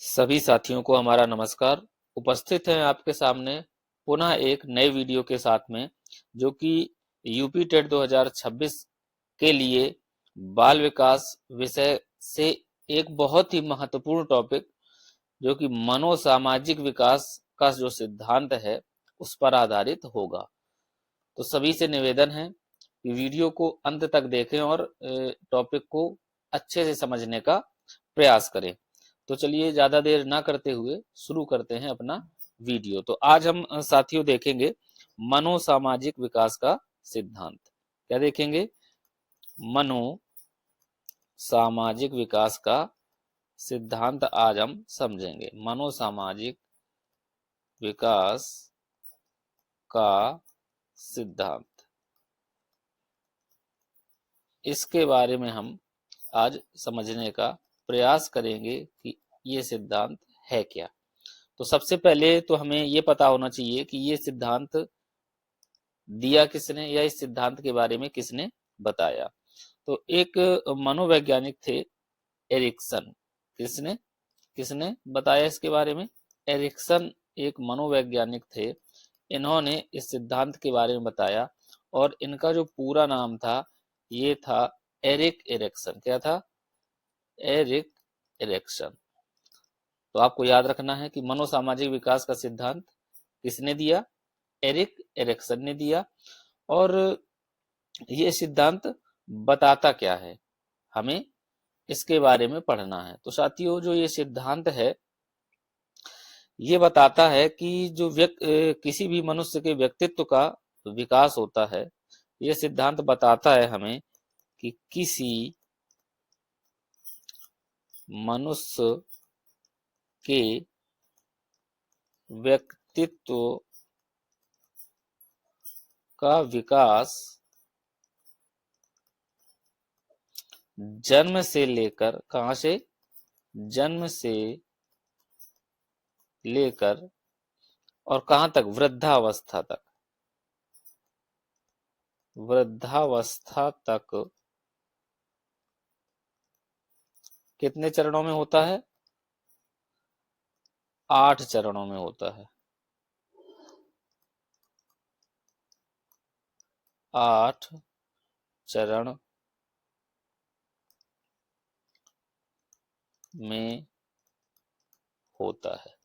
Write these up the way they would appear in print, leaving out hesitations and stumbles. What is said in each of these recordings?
सभी साथियों को हमारा नमस्कार। उपस्थित हैं आपके सामने पुनः एक नए वीडियो के साथ में, जो कि यूपी टेट 2026 के लिए बाल विकास विषय से एक बहुत ही महत्वपूर्ण टॉपिक, जो कि मनोसामाजिक विकास का जो सिद्धांत है उस पर आधारित होगा। तो सभी से निवेदन है कि वीडियो को अंत तक देखें और टॉपिक को अच्छे से समझने का प्रयास करें। तो चलिए ज्यादा देर ना करते हुए शुरू करते हैं अपना वीडियो। तो आज हम साथियों देखेंगे मनोसामाजिक विकास का सिद्धांत। क्या देखेंगे? मनोसामाजिक विकास का सिद्धांत आज हम समझेंगे। मनोसामाजिक विकास का सिद्धांत, इसके बारे में हम आज समझने का प्रयास करेंगे कि ये सिद्धांत है क्या। तो सबसे पहले तो हमें ये पता होना चाहिए कि ये सिद्धांत दिया किसने या इस सिद्धांत के बारे में किसने बताया। तो एक मनोवैज्ञानिक थे, एरिक्सन। किसने किसने बताया इसके बारे में? एरिक्सन एक मनोवैज्ञानिक थे। इन्होंने इस सिद्धांत के बारे में बताया और इनका जो पूरा नाम था ये था एरिक एरिक्सन। क्या था? Erik Erikson. तो आपको याद रखना है कि मनोसामाजिक विकास का सिद्धांत किसने दिया? एरिक एरिक्सन ने दिया। और ये सिद्धांत बताता क्या है, हमें इसके बारे में पढ़ना है। तो साथियों, जो ये सिद्धांत है ये बताता है कि जो किसी भी मनुष्य के व्यक्तित्व का विकास होता है, ये सिद्धांत बताता है हमें कि किसी मनुष्य के व्यक्तित्व का विकास जन्म से लेकर, कहां से? जन्म से लेकर और कहां तक? वृद्धावस्था तक। वृद्धावस्था तक कितने चरणों में होता है? 8 चरणों में होता है। 8 चरण में होता है।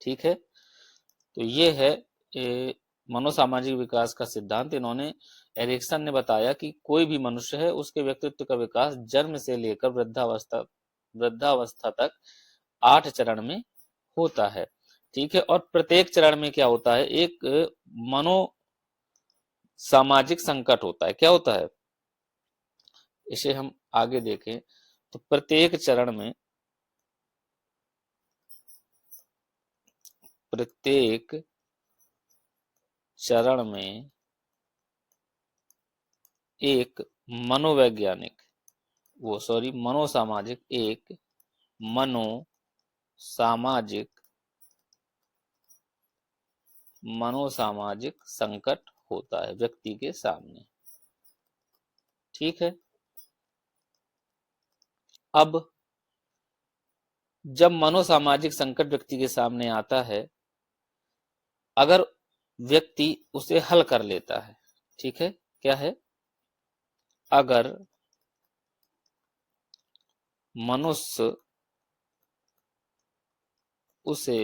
ठीक है। तो ये है मनोसामाजिक विकास का सिद्धांत। इन्होंने, एरिक्सन ने बताया कि कोई भी मनुष्य है उसके व्यक्तित्व का विकास जन्म से लेकर वृद्धावस्था तक 8 चरण में होता है। ठीक है। और प्रत्येक चरण में क्या होता है? एक मनो सामाजिक संकट होता है। क्या होता है? इसे हम आगे देखें तो प्रत्येक चरण में एक मनोवैज्ञानिक, मनोसामाजिक, एक मनोसामाजिक मनोसामाजिक संकट होता है व्यक्ति के सामने। ठीक है। अब जब मनोसामाजिक संकट व्यक्ति के सामने आता है, अगर व्यक्ति उसे हल कर लेता है, ठीक है, क्या है? अगर मनुष्य उसे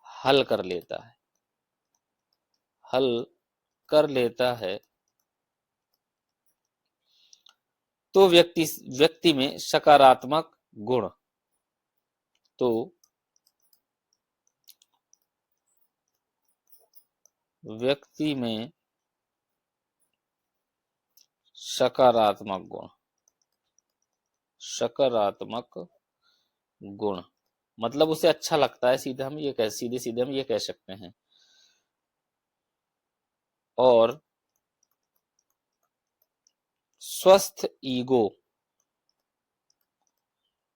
हल कर लेता है, हल कर लेता है, तो व्यक्ति में सकारात्मक गुण, तो व्यक्ति में सकारात्मक गुण, सकारात्मक गुण मतलब उसे अच्छा लगता है, सीधे सीधे हम ये कह सकते हैं। और स्वस्थ ईगो,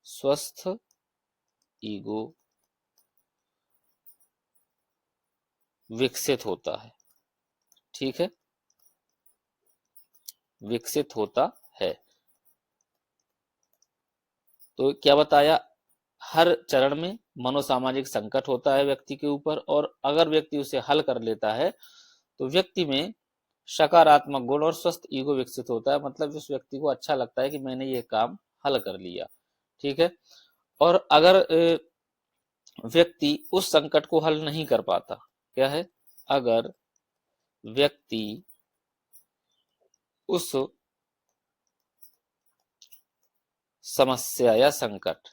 स्वस्थ ईगो विकसित होता है। ठीक है, विकसित होता है। तो क्या बताया? हर चरण में मनोसामाजिक संकट होता है व्यक्ति के ऊपर, और अगर व्यक्ति उसे हल कर लेता है तो व्यक्ति में सकारात्मक गुण और स्वस्थ ईगो विकसित होता है। मतलब उस व्यक्ति को अच्छा लगता है कि मैंने ये काम हल कर लिया। ठीक है। और अगर व्यक्ति उस संकट को हल नहीं कर पाता, क्या है, अगर व्यक्ति उस समस्या या संकट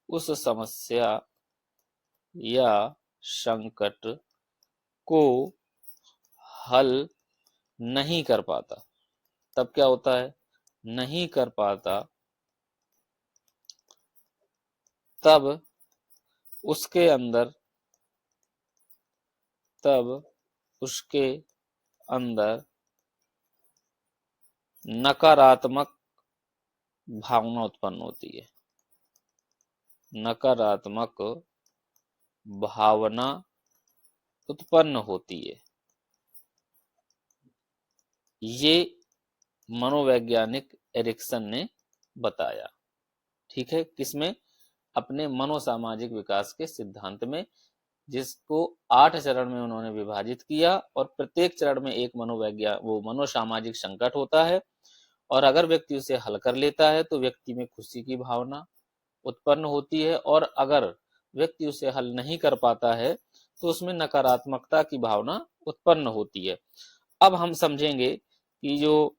उस समस्या या संकट को हल नहीं कर पाता, तब क्या होता है, नहीं कर पाता, तब उसके अंदर नकारात्मक भावना उत्पन्न होती है। नकारात्मक भावना उत्पन्न होती है। ये मनोवैज्ञानिक एरिक्सन ने बताया। ठीक है, किसमें, अपने मनोसामाजिक विकास के सिद्धांत में, जिसको 8 चरण में उन्होंने विभाजित किया, और प्रत्येक चरण में एक मनोसामाजिक संकट होता है, और अगर व्यक्ति उसे हल कर लेता है तो व्यक्ति में खुशी की भावना उत्पन्न होती है, और अगर व्यक्ति उसे हल नहीं कर पाता है तो उसमें नकारात्मकता की भावना उत्पन्न होती है। अब हम समझेंगे कि जो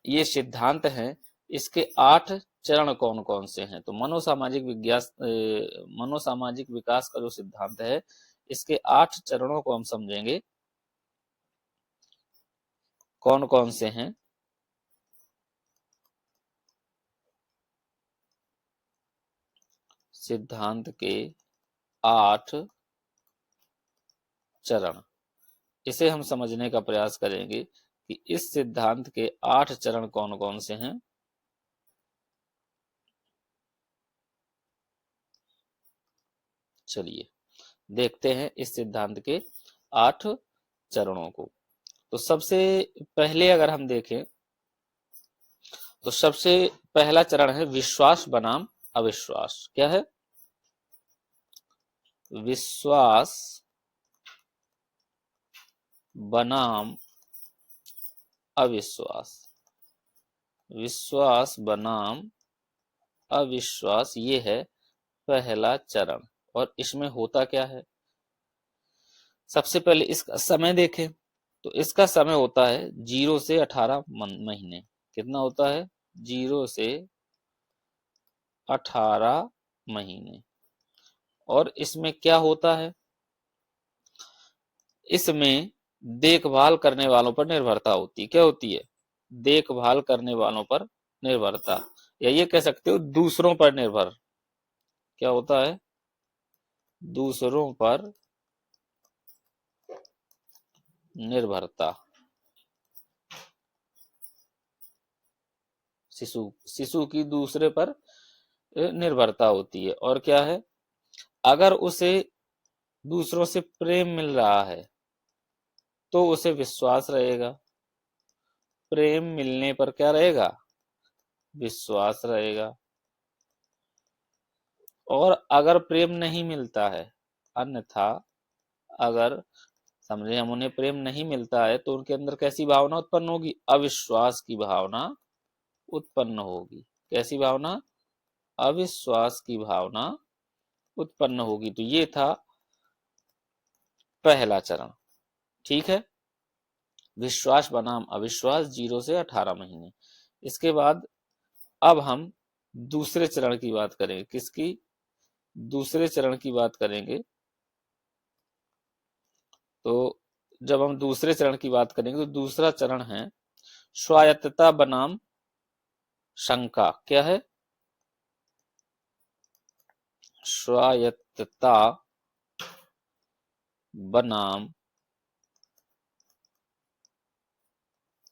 ये सिद्धांत हैं, इसके 8 चरण कौन कौन से हैं। तो मनोसामाजिक विकास का जो सिद्धांत है, इसके 8 चरणों को हम समझेंगे, कौन कौन से हैं। सिद्धांत के 8 चरण, इसे हम समझने का प्रयास करेंगे कि इस सिद्धांत के 8 चरण कौन कौन से हैं। चलिए देखते हैं इस सिद्धांत के 8 चरणों को। तो सबसे पहले अगर हम देखें तो सबसे पहला चरण है विश्वास बनाम अविश्वास। क्या है, विश्वास बनाम अविश्वास। विश्वास बनाम अविश्वास, ये है पहला चरण। और इसमें होता क्या है, सबसे पहले इसका समय देखें तो इसका समय होता है 0 से 18 महीने। कितना होता है, 0 से 18 महीने। और इसमें क्या होता है, इसमें देखभाल करने वालों पर निर्भरता होती है। क्या होती है, देखभाल करने वालों पर निर्भरता, या ये कह सकते हो दूसरों पर निर्भर। क्या होता है, दूसरों पर निर्भरता। शिशु की दूसरे पर निर्भरता होती है। और क्या है, अगर उसे दूसरों से प्रेम मिल रहा है तो उसे विश्वास रहेगा। प्रेम मिलने पर क्या रहेगा, विश्वास रहेगा। और अगर प्रेम नहीं मिलता है, अन्यथा अगर समझे हम उन्हें प्रेम नहीं मिलता है तो उनके अंदर कैसी भावना उत्पन्न होगी, अविश्वास की भावना उत्पन्न होगी। कैसी भावना, अविश्वास की भावना उत्पन्न होगी। तो ये था पहला चरण। ठीक है, विश्वास बनाम अविश्वास, 0 से 18 महीने। इसके बाद अब हम दूसरे चरण की बात करेंगे। किसकी, दूसरे चरण की बात करेंगे। तो जब हम दूसरे चरण की बात करेंगे तो दूसरा चरण है स्वायत्तता बनाम शंका। क्या है, स्वायत्तता बनाम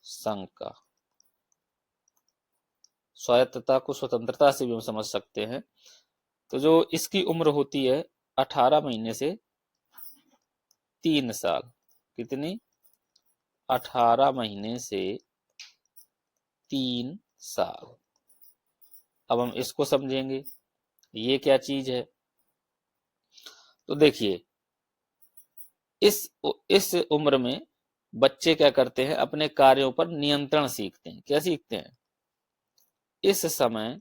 शंका। स्वायत्तता को स्वतंत्रता से भी हम समझ सकते हैं। तो जो इसकी उम्र होती है 18 महीने से 3 साल। कितनी, 18 महीने से 3 साल। अब हम इसको समझेंगे ये क्या चीज है? तो देखिए, इस उम्र में बच्चे क्या करते हैं, अपने कार्यों पर नियंत्रण सीखते हैं। क्या सीखते हैं? इस समय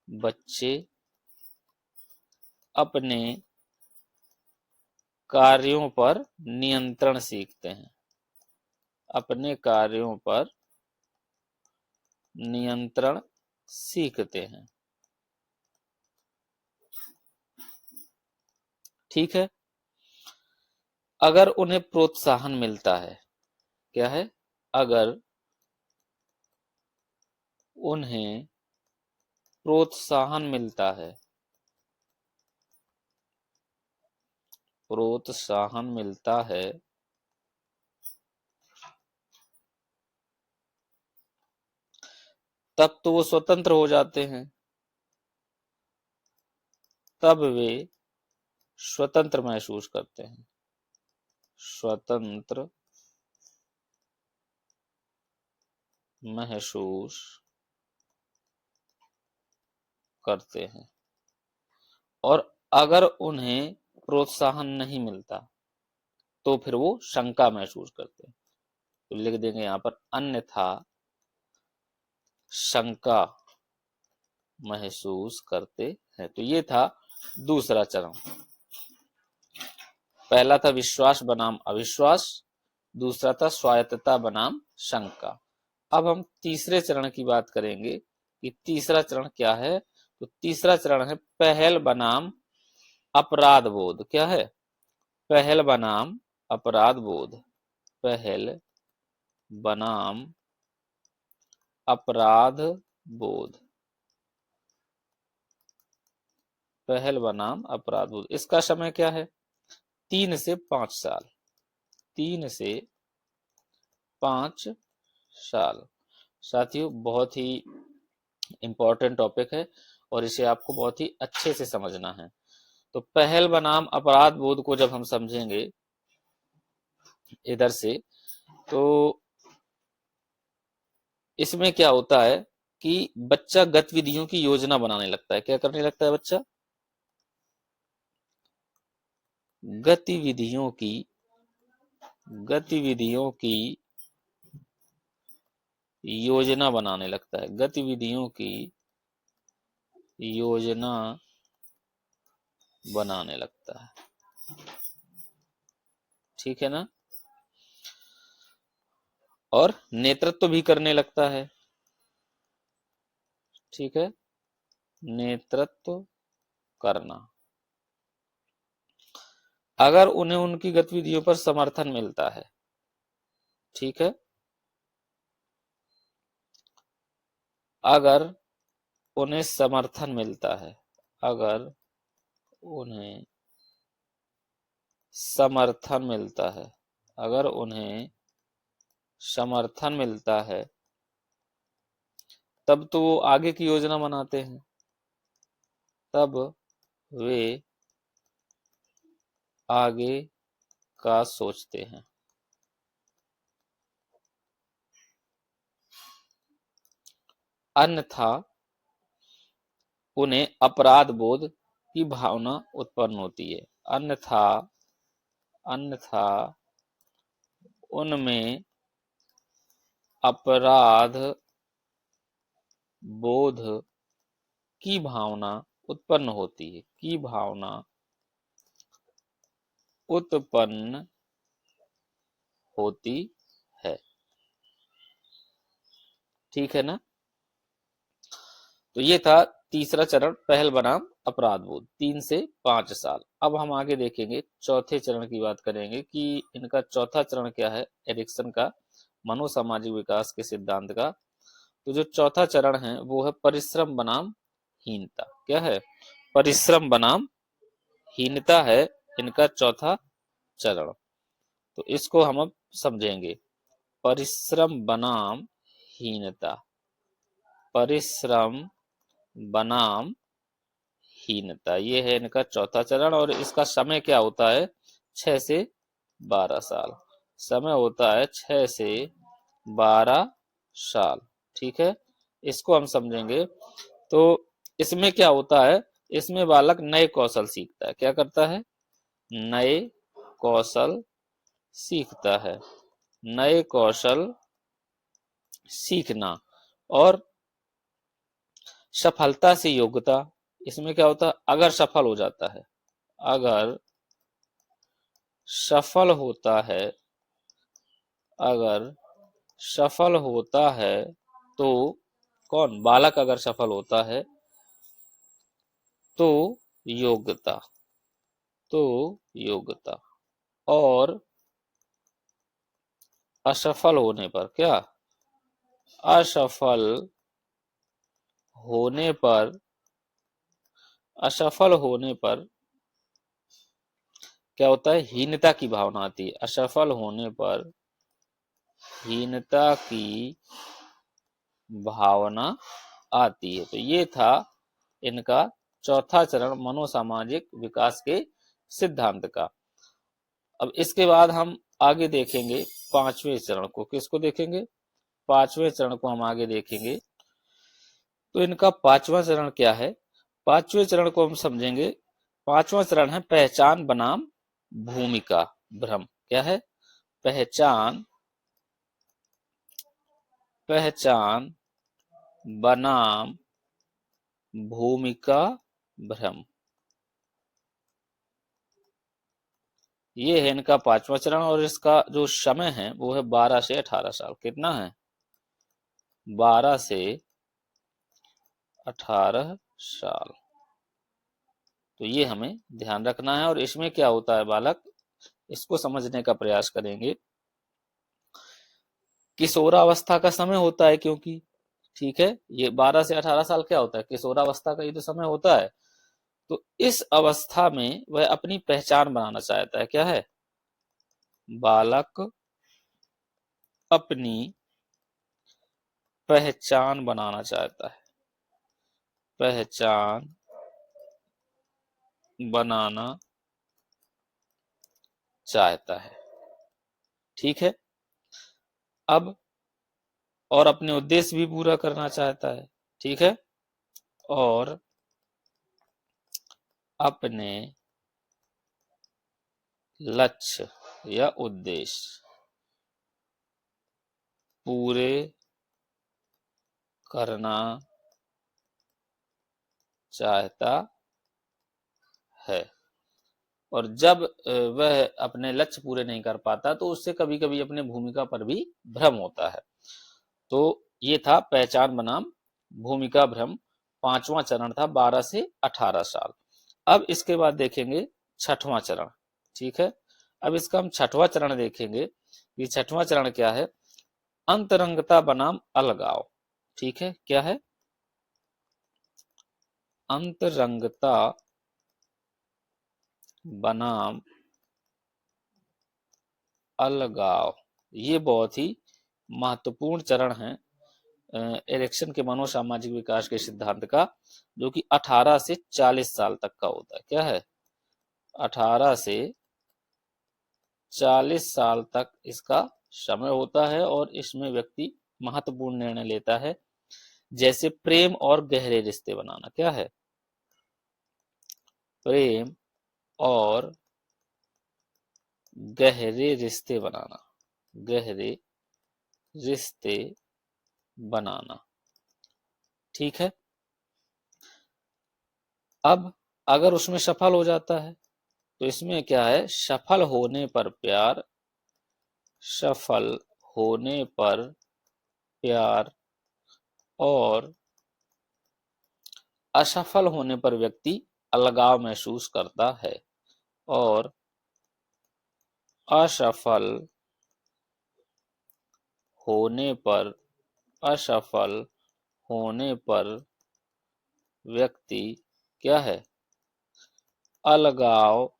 बच्चे अपने कार्यों पर नियंत्रण सीखते हैं। अपने कार्यों पर नियंत्रण सीखते हैं। ठीक है। अगर उन्हें प्रोत्साहन मिलता है, क्या है? अगर उन्हें प्रोत्साहन मिलता है, प्रोत्साहन मिलता है, तब तो वो स्वतंत्र हो जाते हैं। तब वे स्वतंत्र महसूस करते हैं। स्वतंत्र महसूस करते हैं। और अगर उन्हें प्रोत्साहन नहीं मिलता तो फिर वो शंका महसूस करते हैं। तो लिख देंगे यहां पर अन्यथा शंका महसूस करते हैं। तो ये था दूसरा चरण। पहला था विश्वास बनाम अविश्वास, दूसरा था स्वायत्तता बनाम शंका। अब हम तीसरे चरण की बात करेंगे कि तीसरा चरण क्या है। तो तीसरा चरण है पहल बनाम अपराध बोध। क्या है? पहल बनाम अपराध बोध। पहल बनाम अपराध बोध। पहल बनाम अपराध बोध। इसका समय क्या है? 3 से 5 साल। 3 से 5 साल। साथियों, बहुत ही इंपॉर्टेंट टॉपिक है और इसे आपको बहुत ही अच्छे से समझना है। तो पहल बनाम अपराध बोध को जब हम समझेंगे इधर से, तो इसमें क्या होता है कि बच्चा गतिविधियों की योजना बनाने लगता है। क्या करने लगता है बच्चा? गतिविधियों की योजना बनाने लगता है। गतिविधियों की योजना बनाने लगता है। ठीक है ना? और नेतृत्व भी करने लगता है। ठीक है, नेतृत्व करना। अगर उन्हें उनकी गतिविधियों पर समर्थन मिलता है। ठीक है, अगर उन्हें समर्थन मिलता है, अगर उन्हें समर्थन मिलता है, अगर उन्हें समर्थन मिलता है, तब तो वो आगे की योजना बनाते हैं। तब वे आगे का सोचते हैं। अन्यथा उन्हें अपराध बोध की भावना उत्पन्न होती है। अन्यथा अन्यथा उनमें अपराध बोध की भावना उत्पन्न होती है। की भावना उत्पन्न होती है। ठीक है ना? तो ये था तीसरा चरण, पहल बनाम अपराध बोध, 3 से 5 साल। अब हम आगे देखेंगे, चौथे चरण की बात करेंगे कि इनका चौथा चरण क्या है, एरिक्सन का मनोसामाजिक विकास के सिद्धांत का। तो जो चौथा चरण है वो है परिश्रम बनाम हीनता। क्या है? परिश्रम बनाम हीनता है इनका चौथा चरण। तो इसको हम अब समझेंगे। परिश्रम बनाम हीनता। परिश्रम बनाम हीनता, ये है इनका चौथा चरण। और इसका समय क्या होता है? 6 से 12 साल। समय होता है 6 से 12 साल। ठीक है, इसको हम समझेंगे। तो इसमें क्या होता है, इसमें बालक नए कौशल सीखता है। क्या करता है? नए कौशल सीखता है। नए कौशल सीखना। और सफलता से योग्यता, इसमें क्या होता है, अगर सफल हो जाता है, अगर सफल होता है, अगर सफल होता है तो कौन, बालक अगर सफल होता है तो योग्यता, तो योग्यता। और असफल होने पर क्या, असफल होने पर, असफल होने पर क्या होता है, हीनता की भावना आती है। असफल होने पर हीनता की भावना आती है। तो ये था इनका चौथा चरण मनोसामाजिक विकास के सिद्धांत का। अब इसके बाद हम आगे देखेंगे पांचवें चरण को। किसको देखेंगे? पांचवें चरण को हम आगे देखेंगे। तो इनका पांचवा चरण क्या है? पांचवें चरण को हम समझेंगे। पांचवा चरण है पहचान बनाम भूमिका भ्रम। क्या है? पहचान, पहचान बनाम भूमिका भ्रम। ये है इनका पांचवा चरण। और इसका जो समय है वो है 12 से 18 साल। कितना है? 12 से 18 साल। तो ये हमें ध्यान रखना है। और इसमें क्या होता है बालक, इसको समझने का प्रयास करेंगे। किशोरावस्था का समय होता है, क्योंकि ठीक है, ये 12 से 18 साल क्या होता है, किशोरावस्था का ये तो समय होता है। तो इस अवस्था में वह अपनी पहचान बनाना चाहता है। क्या है? बालक अपनी पहचान बनाना चाहता है। पहचान बनाना चाहता है। ठीक है। अब और अपने उद्देश्य भी पूरा करना चाहता है। ठीक है। और अपने लक्ष्य या उद्देश्य पूरे करना चाहता है। और जब वह अपने लक्ष्य पूरे नहीं कर पाता तो उससे कभी कभी अपने भूमिका पर भी भ्रम होता है। तो ये था पहचान बनाम भूमिका भ्रम। पांचवा चरण था 12 से 18 साल। अब इसके बाद देखेंगे छठवां चरण। ठीक है। अब इसका हम छठवां चरण देखेंगे। ये छठवां चरण क्या है? अंतरंगता बनाम अलगाव। ठीक है। क्या है? अंतरंगता बनाम अलगाव। ये बहुत ही महत्वपूर्ण चरण है एरिक्सन के मनोसामाजिक विकास के सिद्धांत का, जो कि 18 से 40 साल तक का होता है। क्या है? 18 से 40 साल तक इसका समय होता है। और इसमें व्यक्ति महत्वपूर्ण निर्णय लेता है, जैसे प्रेम और गहरे रिश्ते बनाना। क्या है? प्रेम और गहरे रिश्ते बनाना, गहरे रिश्ते बनाना। ठीक है। अब अगर उसमें सफल हो जाता है तो इसमें क्या है, सफल होने पर प्यार, सफल होने पर प्यार। और असफल होने पर व्यक्ति अलगाव महसूस करता है। और असफल होने पर, असफल होने पर व्यक्ति क्या है, अलगाव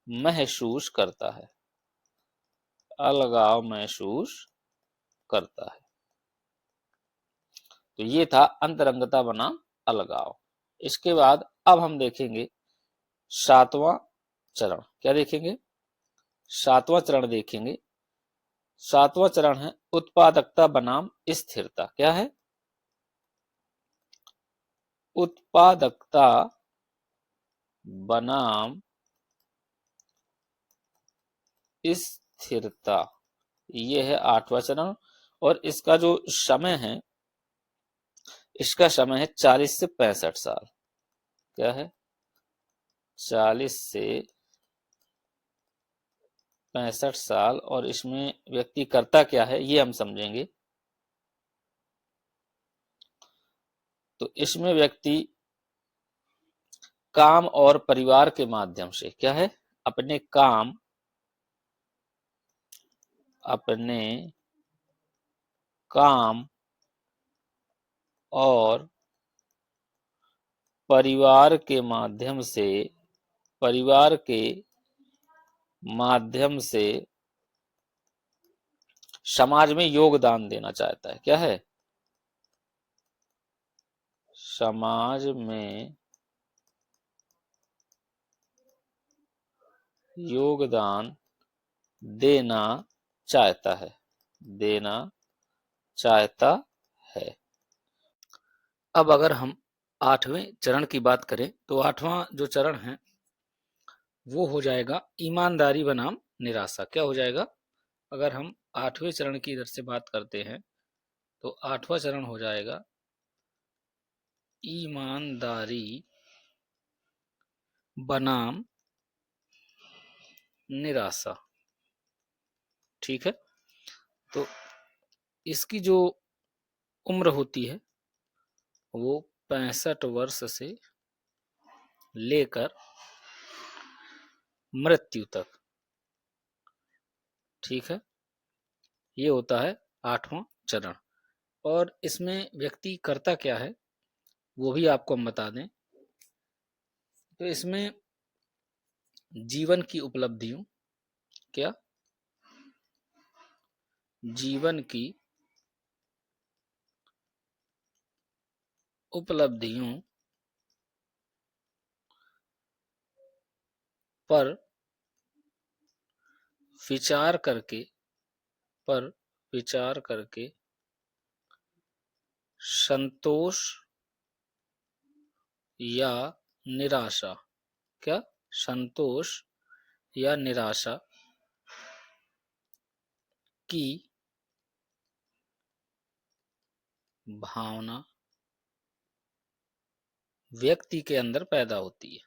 महसूस करता है, अलगाव महसूस करता है। तो ये था अंतरंगता बनाम अलगाव। इसके बाद अब हम देखेंगे सातवां चरण। क्या देखेंगे? सातवां चरण देखेंगे। सातवां चरण है उत्पादकता बनाम स्थिरता। क्या है? उत्पादकता बनाम स्थिरता, ये है 8वां चरण। और इसका जो समय है, इसका समय है 40 से 65 साल। क्या है? 40 से 65 साल। और इसमें व्यक्ति करता क्या है ये हम समझेंगे। तो इसमें व्यक्ति काम और परिवार के माध्यम से क्या है, अपने काम, अपने काम और परिवार के माध्यम से, परिवार के माध्यम से समाज में योगदान देना चाहता है। क्या है? समाज में योगदान देना चाहता है, देना चाहता है। अब अगर हम 8वें चरण की बात करें तो 8वां जो चरण है वो हो जाएगा ईमानदारी बनाम निराशा। क्या हो जाएगा? अगर हम 8वें चरण की इधर से बात करते हैं तो 8वां चरण हो जाएगा ईमानदारी बनाम निराशा। ठीक है? तो इसकी जो उम्र होती है वो 65 वर्ष से लेकर मृत्यु तक। ठीक है? ये होता है 8वां चरण। और इसमें व्यक्ति करता क्या है वो भी आपको हम बता दें। तो इसमें जीवन की उपलब्धियों, क्या? जीवन की उपलब्धियों पर विचार करके, पर विचार करके संतोष या निराशा, क्या? संतोष या निराशा की भावना व्यक्ति के अंदर पैदा होती है,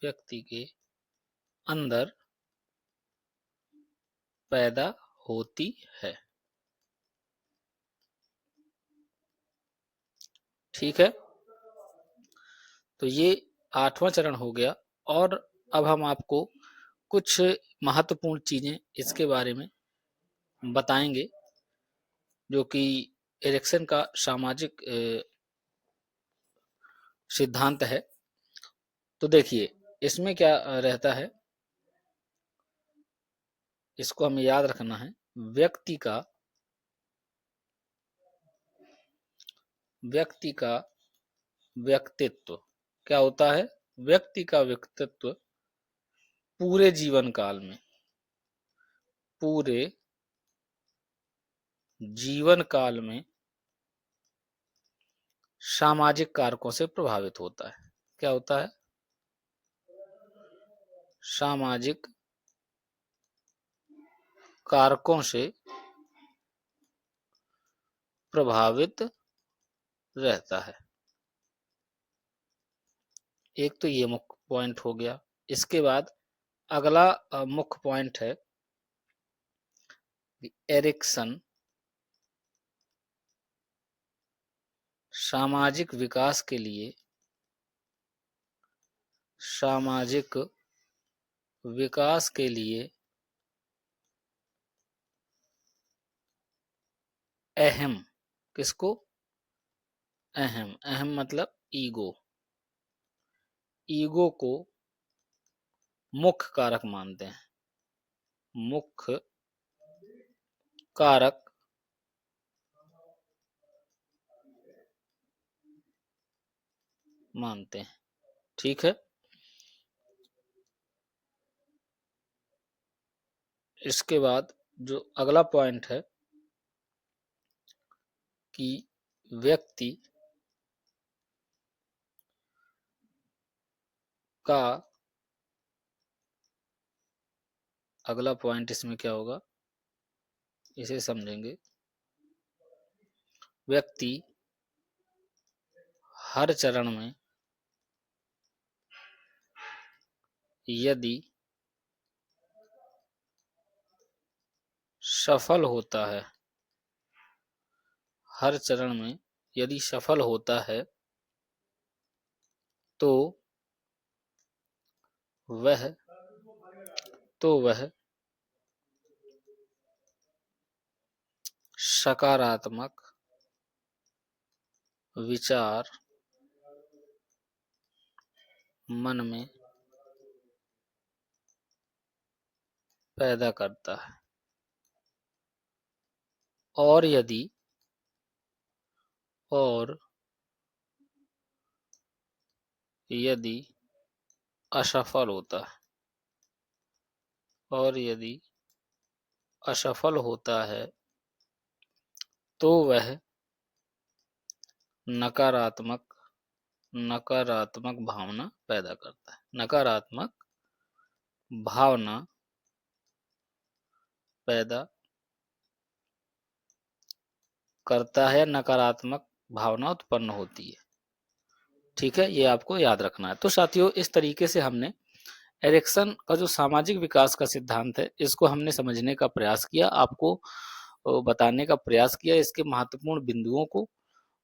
व्यक्ति के अंदर पैदा होती है। ठीक है? तो ये 8वां चरण हो गया। और अब हम आपको कुछ महत्वपूर्ण चीजें इसके बारे में बताएंगे जो कि एरिक्सन का सामाजिक सिद्धांत है। तो देखिए इसमें क्या रहता है, इसको हमें याद रखना है। व्यक्ति का व्यक्तित्व क्या होता है? व्यक्ति का व्यक्तित्व पूरे जीवन काल में, पूरे जीवन काल में सामाजिक कारकों से प्रभावित होता है। क्या होता है? सामाजिक कारकों से प्रभावित रहता है। एक तो ये मुख्य पॉइंट हो गया। इसके बाद अगला मुख्य पॉइंट है एरिक्सन सामाजिक विकास के लिए, सामाजिक विकास के लिए अहम, किसको? अहम, अहम मतलब ईगो, ईगो को मुख्य कारक मानते हैं, मुख्य कारक मानते हैं। ठीक है? इसके बाद जो अगला पॉइंट है कि व्यक्ति का अगला पॉइंट इसमें क्या होगा, इसे समझेंगे। व्यक्ति हर चरण में यदि सफल होता है, हर चरण में यदि सफल होता है तो वह सकारात्मक विचार मन में पैदा करता है। और यदि असफल होता है, और यदि असफल होता है तो वह नकारात्मक भावना पैदा करता है। नकारात्मक भावना पैदा करता है, नकारात्मक भावना उत्पन्न होती है। ठीक है, ये आपको याद रखना है। तो साथियों, इस तरीके से हमने एरिक्सन का जो सामाजिक विकास का सिद्धांत है, इसको हमने समझने का प्रयास किया, आपको बताने का प्रयास किया इसके महत्वपूर्ण बिंदुओं को,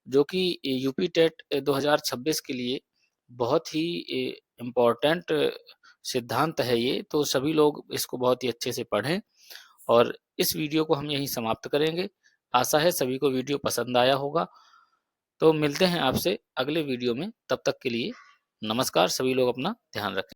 जो कि यूपी टेट 2026 के लिए बहुत ही इम्पोर्टेंट सिद्धांत है ये। तो सभी लोग इसको बहुत ही अच्छे से पढ़ें, और इस वीडियो को हम यहीं समाप्त करेंगे। आशा है सभी को वीडियो पसंद आया होगा। तो मिलते हैं आपसे अगले वीडियो में, तब तक के लिए नमस्कार। सभी लोग अपना ध्यान रखें।